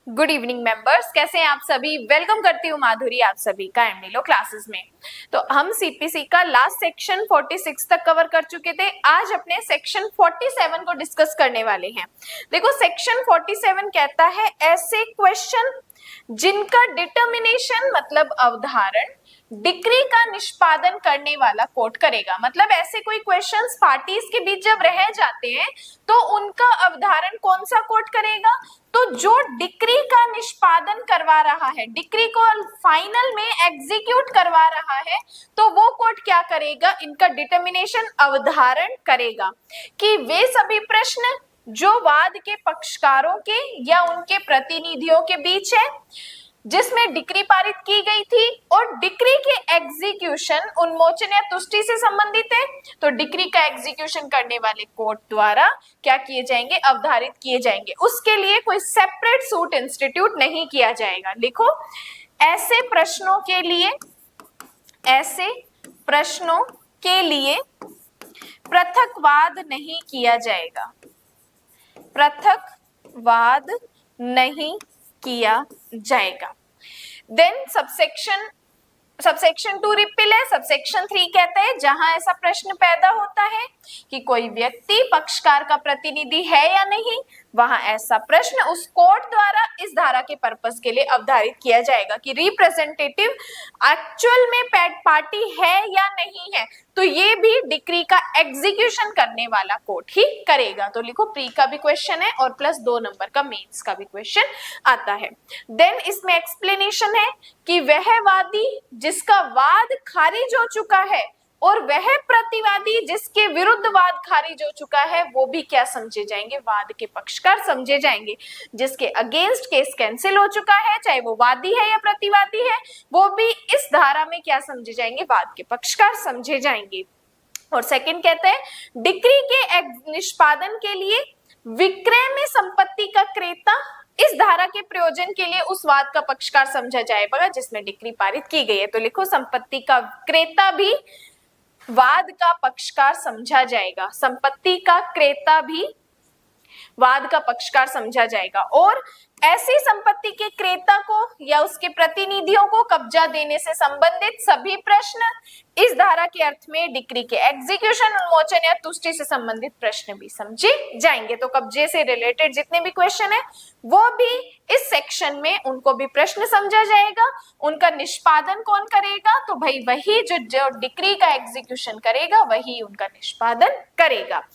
Good evening members, कैसे हैं आप सभी। वेलकम करती हूँ माधुरी आप सभी का एमनीलो क्लासेस में। तो हम सीपीसी का लास्ट सेक्शन 46 तक कवर कर चुके थे। आज अपने सेक्शन 47 को डिस्कस करने वाले हैं। देखो सेक्शन 47 कहता है ऐसे क्वेश्चन जिनका डिटर्मिनेशन मतलब अवधारण डिक्री का निष्पादन करने वाला कोर्ट करेगा। मतलब ऐसे कोई क्वेश्चंस पार्टीज के बीच जब रह जाते हैं तो उनका अवधारण कौन सा कोर्ट करेगा, तो जो डिक्री का निष्पादन करवा रहा है, डिक्री को फाइनल में एग्जीक्यूट करवा रहा है, तो वो कोर्ट क्या करेगा, इनका डिटर्मिनेशन अवधारण करेगा कि वे सभी प्रश्न जो वाद के पक्षकारों के या उनके प्रतिनिधियों के बीच है, जिसमें डिक्री पारित की गई थी और डिक्री के एग्जीक्यूशन उन्मोचन या तुष्टि से संबंधित है, तो डिक्री का एग्जीक्यूशन करने वाले कोर्ट द्वारा क्या किए जाएंगे, अवधारित किए जाएंगे। उसके लिए कोई सेपरेट सूट इंस्टीट्यूट नहीं किया जाएगा। लिखो, ऐसे प्रश्नों के लिए पृथकवाद नहीं किया जाएगा, पृथकवाद नहीं किया जाएगा। देन सबसेक्शन 2 रिपील है। सबसेक्शन 3 कहता है जहां ऐसा प्रश्न पैदा होता है कि कोई व्यक्ति पक्षकार का प्रतिनिधि है या नहीं, वहां ऐसा प्रश्न उस कोर्ट द्वारा इस धारा के पर्पस के लिए अवधारित किया जाएगा कि रिप्रेजेंटेटिव एक्चुअल में पार्टी है या नहीं है, तो ये भी डिक्री का एग्जीक्यूशन करने वाला कोर्ट ही करेगा। तो लिखो, प्री का भी क्वेश्चन है और प्लस 2 नंबर का मेंस का भी क्वेश्चन आता है। देन इसमें एक्सप्लेनेशन है कि वह वादी जिसका वाद खारिज हो चुका है और वह प्रतिवादी जिसके विरुद्ध वाद खारिज हो चुका है, वो भी क्या समझे जाएंगे, वाद के पक्षकार समझे जाएंगे। जिसके अगेंस्ट केस कैंसिल हो चुका है, चाहे वो वादी है या प्रतिवादी है, वो भी इस धारा में क्या समझे जाएंगे, वाद के पक्षकार समझे जाएंगे। और सेकंड कहते हैं डिक्री के निष्पादन के लिए विक्रय में संपत्ति का क्रेता इस धारा के प्रयोजन के लिए उस वाद का पक्षकार समझा जाएगा जिसमें डिक्री पारित की गई है। तो लिखो, संपत्ति का क्रेता भी वाद का पक्षकार समझा जाएगा, संपत्ति का क्रेता भी वाद का पक्षकार समझा जाएगा। और ऐसी संपत्ति के क्रेता को या उसके प्रतिनिधियों को कब्जा देने से संबंधित सभी प्रश्न इस धारा के अर्थ में डिक्री के एग्जीक्यूशन, उन्मोचन या तुष्टि से संबंधित प्रश्न भी समझे जाएंगे। तो कब्जे से रिलेटेड जितने भी क्वेश्चन है वो भी इस सेक्शन में उनको भी प्रश्न समझा जाएगा। उनका निष्पादन कौन करेगा, तो भाई वही जो डिक्री का एग्जीक्यूशन करेगा वही उनका निष्पादन करेगा।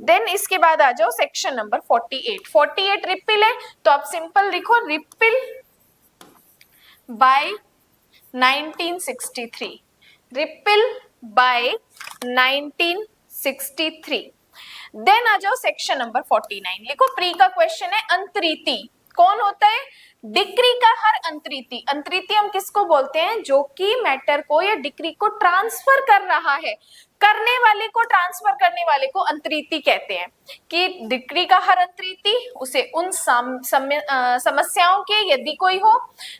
देन इसके बाद आ जाओ सेक्शन नंबर 48 रिपील है। तो आप सिंपल लिखो, repeal by 1963, repeal by 1963। Then आ जाओ सेक्शन नंबर 49, लिखो, प्री का क्वेश्चन है अंतरीति कौन होता है, डिक्री का हर अंतरीति। अंतरीति हम किसको बोलते हैं, जो कि मैटर को या डिक्री को ट्रांसफर कर रहा है, करने वाले को, ट्रांसफर करने वाले को अंतरीति कहते हैं। कि डिक्री का हर अंतरीति उसे उन समस्याओं के यदि कोई हो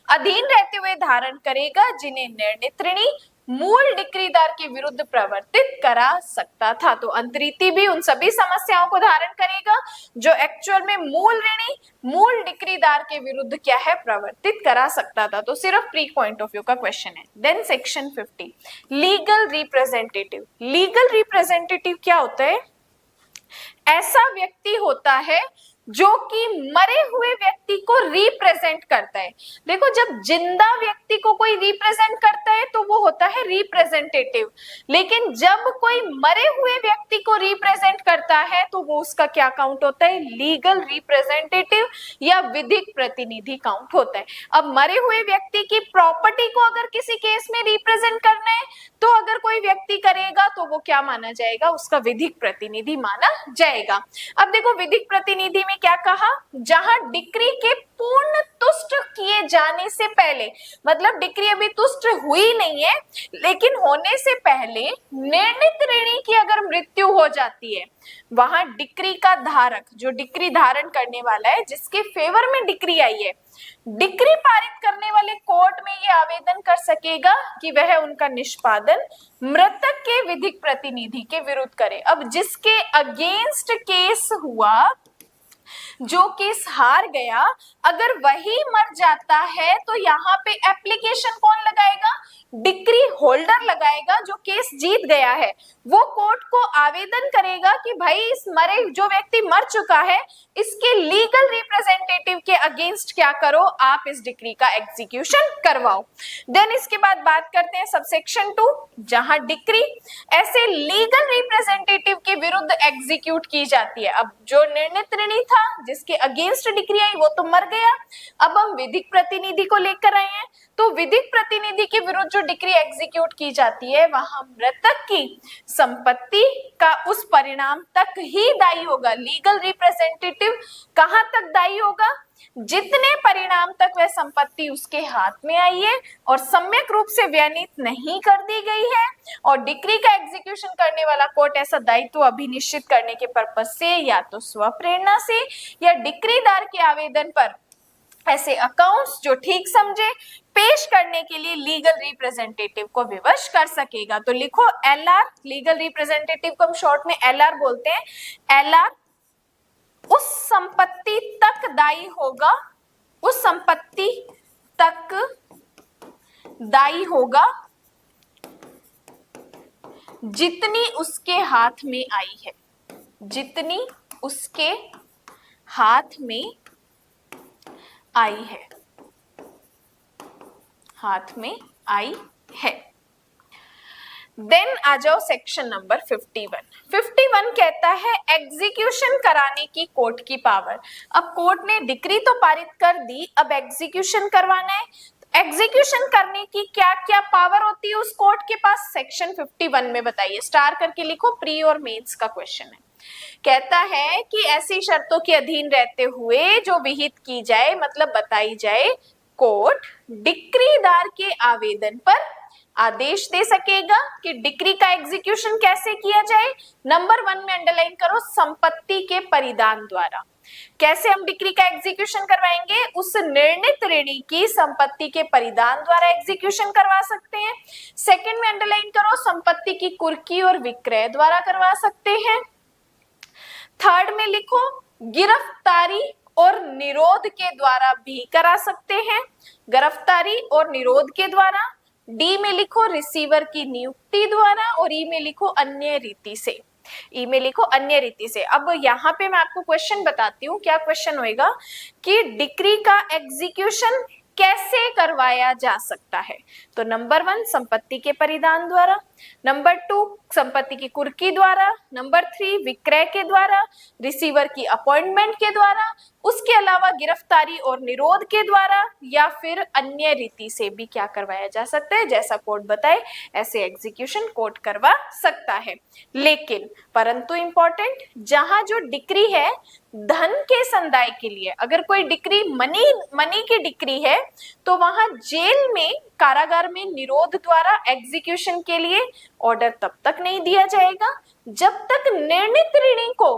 अधीन रहते हुए धारण करेगा जिन्हें निर्णित ऋणी मूल डिक्रीदार के विरुद्ध प्रवर्तित करा सकता था। तो अंतरीति भी उन सभी समस्याओं को धारण करेगा जो एक्चुअल में मूल ऋणी मूल डिक्रीदार के विरुद्ध क्या है, प्रवर्तित करा सकता था। तो सिर्फ प्री पॉइंट ऑफ व्यू का क्वेश्चन है। Then section 50, legal representative. Legal representative क्या होता है, ऐसा व्यक्ति होता है जो कि मरे हुए व्यक्ति को रिप्रेजेंट करता है। देखो, जब जिंदा व्यक्ति को कोई रिप्रेजेंट करता है तो वो होता है रिप्रेजेंटेटिव, लेकिन जब कोई मरे हुए व्यक्ति को रिप्रेजेंट करता है तो वो उसका क्या काउंट होता है, लीगल रिप्रेजेंटेटिव या विधिक प्रतिनिधि काउंट होता है। अब मरे हुए व्यक्ति की प्रॉपर्टी को अगर किसी केस में रिप्रेजेंट करना है तो अगर कोई व्यक्ति करेगा तो वो क्या माना जाएगा, उसका विधिक प्रतिनिधि माना जाएगा। अब देखो, विधिक प्रतिनिधि में क्या कहा, जहां डिक्री के पूर्ण तुष्ट किए जाने से पहले, मतलब डिक्री अभी तुष्ट हुई नहीं है लेकिन होने से पहले निर्णित ऋणी की अगर मृत्यु हो जाती है, वहां डिक्री का धारक, जो डिक्री धारण करने वाला है, जिसके फेवर में डिक्री आई है, डिक्री पारित करने वाले कोर्ट में ये आवेदन कर सकेगा कि वह उनका निष्पादन मृतक के विधिक प्रतिनिधि के विरुद्ध करे। अब जिसके अगेंस्ट केस हुआ जो केस हार गया, अगर वही मर जाता है तो यहाँ पे एप्लीकेशन कौन लगाएगा? डिक्री होल्डर लगाएगा। जो केस जीत गया है वो कोर्ट को आवेदन करेगा कि भाई इस मरे जो व्यक्ति मर चुका है इसके लीगल रिप्रेजेंटेटिव के अगेंस्ट क्या करो, आप इस डिक्री का एग्जीक्यूशन करवाओ। देन इसके बाद बात करते हैं सबसेक्शन 2, जहां डिक्री ऐसे लीगल रिप्रेजेंटेटिव के विरुद्ध एग्जीक्यूट की जाती है। अब जो निर्णित ऋणी था जिसके अगेंस्ट डिक्री आई वो तो मर गया, अब हम विधिक प्रतिनिधि को लेकर आए हैं। तो विधिक प्रतिनिधि के विरुद्ध जो डिक्री एग्जीक्यूट की जाती है वहां मृतक की संपत्ति का उस परिणाम तक ही दायी होगा। लीगल रिप्रेजेंटेटिव कहां तक दायी होगा? जितने परिणाम तक वह संपत्ति उसके हाथ में आई है और सम्यक रूप से व्यनित नहीं कर दी गई है, और डिक्री का एग्जीक्यूशन करने वाला कोर्ट ऐसा दायित्व अभिनिश्चित करने के पर्पज से या तो स्वप्रेरणा से या डिक्रीदार के आवेदन पर ऐसे अकाउंट्स जो ठीक समझे पेश करने के लिए लीगल रिप्रेजेंटेटिव को विवश कर सकेगा। तो लिखो एलआर, लीगल रिप्रेजेंटेटिव को हम शॉर्ट में एलआर बोलते हैं। एलआर उस संपत्ति तक दायी होगा, उस संपत्ति तक दायी होगा जितनी उसके हाथ में आई है, जितनी उसके हाथ में आई है, हाथ में आई है। देन आ जाओ सेक्शन नंबर 51। 51 कहता है एग्जीक्यूशन कराने की कोर्ट की पावर। अब कोर्ट ने डिक्री तो पारित कर दी, अब एग्जीक्यूशन करवाना है। एग्जीक्यूशन करने की क्या क्या पावर होती है उस कोर्ट के पास? सेक्शन 51 में बताइए, स्टार करके लिखो, प्री और मेंस का क्वेश्चन है। कहता है कि ऐसी शर्तों के अधीन रहते हुए जो विहित की जाए, मतलब बताई जाए, कोर्ट डिक्रीदार के आवेदन पर आदेश दे सकेगा कि डिक्री का एग्जीक्यूशन कैसे किया जाए। नंबर 1 में अंडरलाइन करो, संपत्ति के परिदान द्वारा। कैसे हम डिक्री का एग्जीक्यूशन करवाएंगे? उस निर्णित ऋणी की संपत्ति के परिदान द्वारा एग्जीक्यूशन करवा सकते हैं। सेकंड में अंडरलाइन करो, संपत्ति की कुर्की और विक्रय द्वारा करवा सकते हैं। थर्ड में लिखो, गिरफ्तारी और निरोध के द्वारा भी करा सकते हैं, गिरफ्तारी और निरोध के द्वारा। डी में लिखो, रिसीवर की नियुक्ति द्वारा, और ई में लिखो, अन्य रीति से। ई में लिखो अन्य रीति से। अब यहाँ पे मैं आपको क्वेश्चन बताती हूँ, क्या क्वेश्चन होएगा कि डिक्री का एग्जीक्यूशन कैसे करवाया जा सकता है। तो नंबर 1 संपत्ति के परिदान द्वारा, नंबर 2 संपत्ति की कुर्की द्वारा, नंबर 3 विक्रय के द्वारा, रिसीवर की अपॉइंटमेंट के द्वारा, उसके अलावा गिरफ्तारी और निरोध के द्वारा, या फिर अन्य रीति से भी क्या करवाया जा सकता है। जैसा कोर्ट बताए ऐसे एग्जीक्यूशन कोर्ट करवा सकता है। लेकिन परंतु इंपॉर्टेंट, जहां जो डिक्री है धन के संदाय के लिए, अगर कोई डिक्री मनी की डिक्री है तो वहां जेल में, कारागार में निरोध द्वारा एग्जीक्यूशन के लिए ऑर्डर तब तक नहीं दिया जाएगा जब तक निर्णित ऋणी को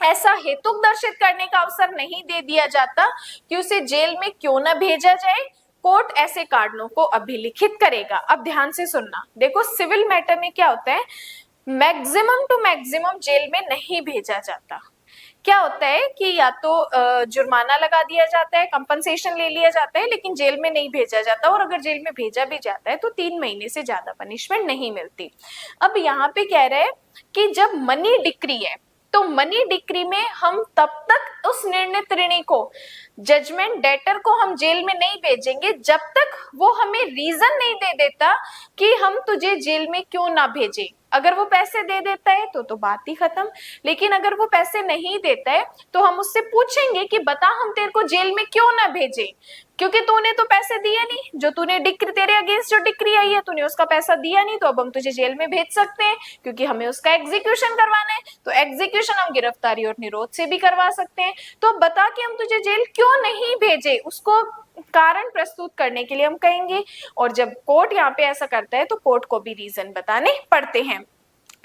ऐसा हेतुक दर्शित करने का अवसर नहीं दे दिया जाता कि उसे जेल में क्यों न भेजा जाए। कोर्ट ऐसे कारणों को अभिलिखित करेगा। अब ध्यान से सुनना, देखो सिविल मैटर में क्या होता है, मैक्सिमम टू मैक्सिमम जेल में नहीं भेजा जाता। क्या होता है कि या तो जुर्माना लगा दिया जाता है, कंपनसेशन ले लिया जाता है, लेकिन जेल में नहीं भेजा जाता, और अगर जेल में भेजा भी जाता है तो 3 महीने से ज्यादा पनिशमेंट नहीं मिलती। अब यहाँ पे कह रहे हैं कि जब मनी डिक्री है तो मनी डिक्री में हम तब तक उस निर्णित ऋणी को, जजमेंट डेटर को हम जेल में नहीं भेजेंगे जब तक वो हमें रीजन नहीं दे देता कि हम तुझे जेल में क्यों ना भेजें। अगर वो पैसे दे देता है तो बात ही खत्म, लेकिन अगर वो पैसे नहीं देता है तो हम उससे पूछेंगे कि बता हम तेरे को जेल में क्यों ना भेजें, क्योंकि तूने तो पैसे दिए नहीं, जो तूने डिक्री, तेरे अगेंस्ट जो डिक्री आई है तूने उसका पैसा दिया नहीं, तो अब हम तुझे जेल में भेज सकते हैं क्योंकि हमें उसका एग्जीक्यूशन करवाना है। तो एग्जीक्यूशन हम गिरफ्तारी और निरोध से भी करवा सकते हैं। तो बता कि हम तुझे जेल क्यों नहीं भेजे, उसको कारण प्रस्तुत करने के लिए हम कहेंगे। और जब कोर्ट यहाँ पे ऐसा करता है तो कोर्ट को भी रीजन बताने पड़ते हैं।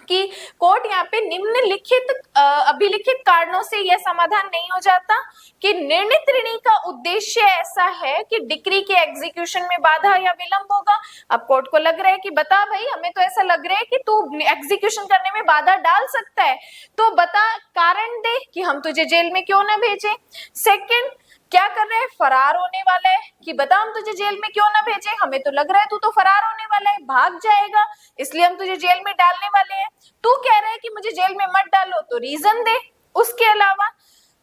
कि कोर्ट यहाँ पे निम्नलिखित अभिलिखित कारणों से यह समाधान नहीं हो जाता कि निर्णीत ऋणी का उद्देश्य ऐसा है कि डिक्री के एग्जीक्यूशन में बाधा या विलंब होगा। अब कोर्ट को लग रहा है कि बता भाई, हमें तो ऐसा लग रहा है कि तू एग्जीक्यूशन करने में बाधा डाल सकता है, तो बता, कारण दे कि हम तुझे जेल में क्यों ना भेजें। सेकंड, क्या कर रहे हैं, फरार होने वाला है कि बता हम तुझे जेल में क्यों ना भेजें, हमें तो लग रहा है तू तो फरार होने वाला है, भाग जाएगा, इसलिए हम तुझे जेल में डालने वाले हैं। तू कह रहा है कि मुझे जेल में मत डालो, तो रीजन दे। उसके अलावा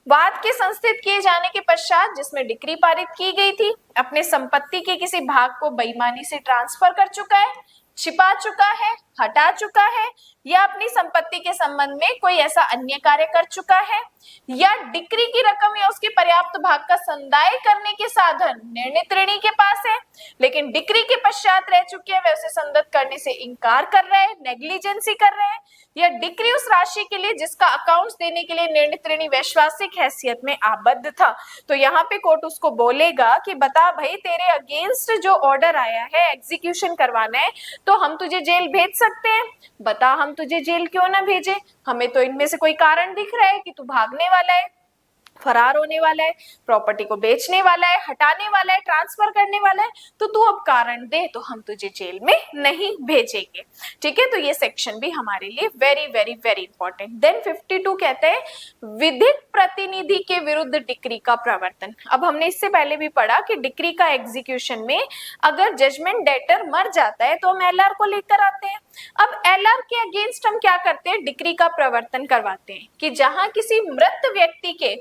वाद के संस्थित किए जाने के पश्चात जिसमें डिक्री पारित की गई थी, अपने संपत्ति के किसी भाग को बेईमानी से ट्रांसफर कर चुका है, छिपा चुका है, हटा चुका है, या अपनी संपत्ति के संबंध में कोई ऐसा अन्य कार्य कर चुका है, या डिक्री की रकम या उसके पर्याप्त भाग का संदाय करने के साधन निर्णीत ऋणी के पास है, लेकिन डिक्री के पश्चात रह चुके हैं, वे उसे संदत करने से इनकार कर रहे हैं, नेग्लिजेंसी कर रहे हैं, या डिक्री उस राशि के लिए जिसका अकाउंट्स देने के लिए निर्णीत ऋणी वैश्वासिक हैसियत में आबद्ध था। तो यहाँ पे कोर्ट उसको बोलेगा कि बता भाई, तेरे अगेंस्ट जो ऑर्डर आया है एग्जीक्यूशन करवाना है, तो हम तुझे जेल भेज सकते हैं, बता हम तुझे जेल क्यों ना भेजे, हमें तो इनमें से कोई कारण दिख रहा है कि तू भागने वाला है, फरार होने वाला है, प्रॉपर्टी को बेचने वाला है, हटाने वाला है, ट्रांसफर करने वाला है, तो तू अब कारण दे तो हम तुझे जेल में नहीं भेजेंगे। ठीक है, तो ये सेक्शन भी हमारे लिए very very very important. Then 52 कहते हैं विधिक प्रतिनिधि के विरुद्ध डिक्री का प्रवर्तन। अब हमने इससे पहले भी पढ़ा कि डिक्री का एग्जीक्यूशन में अगर जजमेंट डेटर मर जाता है तो हम एलआर को लेकर आते हैं। अब एलआर के अगेंस्ट हम क्या करते हैं, डिक्री का प्रवर्तन करवाते हैं कि जहां किसी मृत व्यक्ति के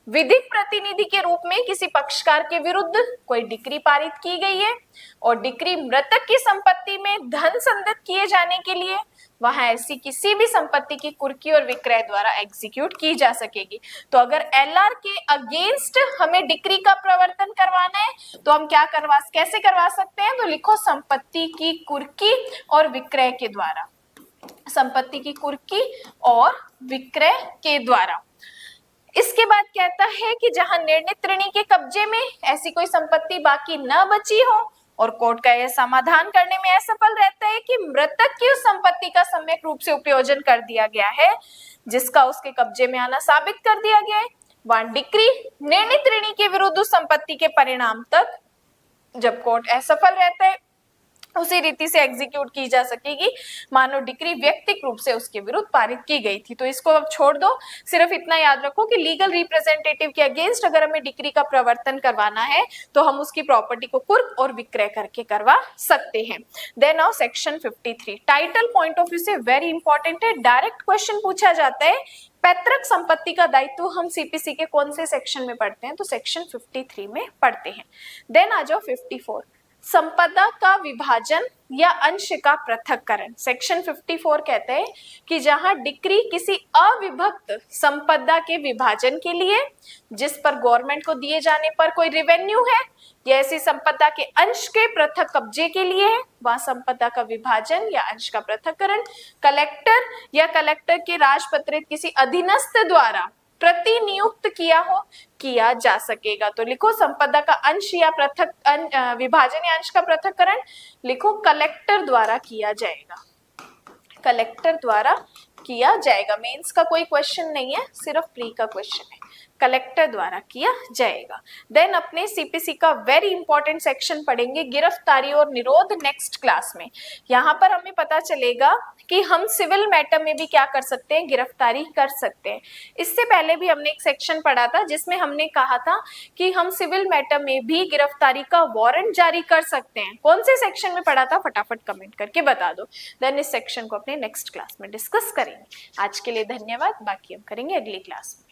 विधिक प्रतिनिधि के रूप में किसी पक्षकार के विरुद्ध कोई डिक्री पारित की गई है और डिक्री मृतक की संपत्ति में धन संदित किए जाने के लिए, वहां ऐसी किसी भी संपत्ति की कुर्की और विक्रय द्वारा एग्जीक्यूट की जा सकेगी। तो अगर एलआर के अगेंस्ट हमें डिक्री का प्रवर्तन करवाना है तो हम कैसे करवा सकते हैं, तो लिखो संपत्ति की कुर्की और विक्रय के द्वारा, संपत्ति की कुर्की और विक्रय के द्वारा। इसके बाद कहता है कि जहां निर्णीत ऋणी के कब्जे में ऐसी कोई संपत्ति बाकी न बची हो और कोर्ट का यह समाधान करने में असफल रहता है कि मृतक की उस संपत्ति का सम्यक रूप से उपयोजन कर दिया गया है जिसका उसके कब्जे में आना साबित कर दिया गया है, वहां डिक्री निर्णीत ऋणी के विरुद्ध उस संपत्ति के परिणाम तक जब कोर्ट असफल रहता है उसी रीति से एग्जीक्यूट की जा सकेगी मानो डिक्री व्यक्तिक रूप से उसके विरुद्ध पारित की गई थी। तो इसको अब छोड़ दो, सिर्फ इतना याद रखो कि लीगल रिप्रेजेंटेटिव के अगेंस्ट अगर हमें डिक्री का प्रवर्तन करवाना है तो हम उसकी प्रॉपर्टी को कुर्क और विक्रय करके करवा सकते हैं। Then now section 53 title point of view से वेरी इंपॉर्टेंट है, डायरेक्ट क्वेश्चन पूछा जाता है। पैतृक संपत्ति का दायित्व हम सीपीसी के कौन से सेक्शन में पढ़ते हैं, तो सेक्शन 53 में पढ़ते हैं। देन आ जाओ 54 संपदा का विभाजन या अंश का पृथक्करण। सेक्शन 54 कहते हैं कि जहां डिक्री किसी अविभक्त संपदा के विभाजन के लिए जिस पर गवर्नमेंट को दिए जाने पर कोई रेवेन्यू है या ऐसी संपदा के अंश के पृथक कब्जे के लिए है, वहां संपदा का विभाजन या अंश का पृथक्करण कलेक्टर या कलेक्टर के राजपत्रित किसी अधीनस्थ द्वारा प्रतिनियुक्त किया जा सकेगा। तो लिखो संपदा का अंश या विभाजन या अंश का पृथक्करण लिखो कलेक्टर द्वारा किया जाएगा, कलेक्टर द्वारा किया जाएगा। मेंस का कोई क्वेश्चन नहीं है, सिर्फ प्री का क्वेश्चन है, कलेक्टर द्वारा किया जाएगा। देन अपने सीपीसी का वेरी इंपॉर्टेंट सेक्शन पढ़ेंगे गिरफ्तारी और निरोध नेक्स्ट क्लास में। यहाँ पर हमें पता चलेगा कि हम सिविल मैटर में भी क्या कर सकते हैं, गिरफ्तारी कर सकते हैं। इससे पहले भी हमने एक सेक्शन पढ़ा था जिसमें हमने कहा था कि हम सिविल मैटर में भी गिरफ्तारी का वारंट जारी कर सकते हैं। कौन से सेक्शन में पढ़ा था, फटाफट कमेंट करके बता दो। देन इस सेक्शन को अपने नेक्स्ट क्लास में डिस्कस करेंगे। आज के लिए धन्यवाद, बाकी हम करेंगे अगली क्लास में।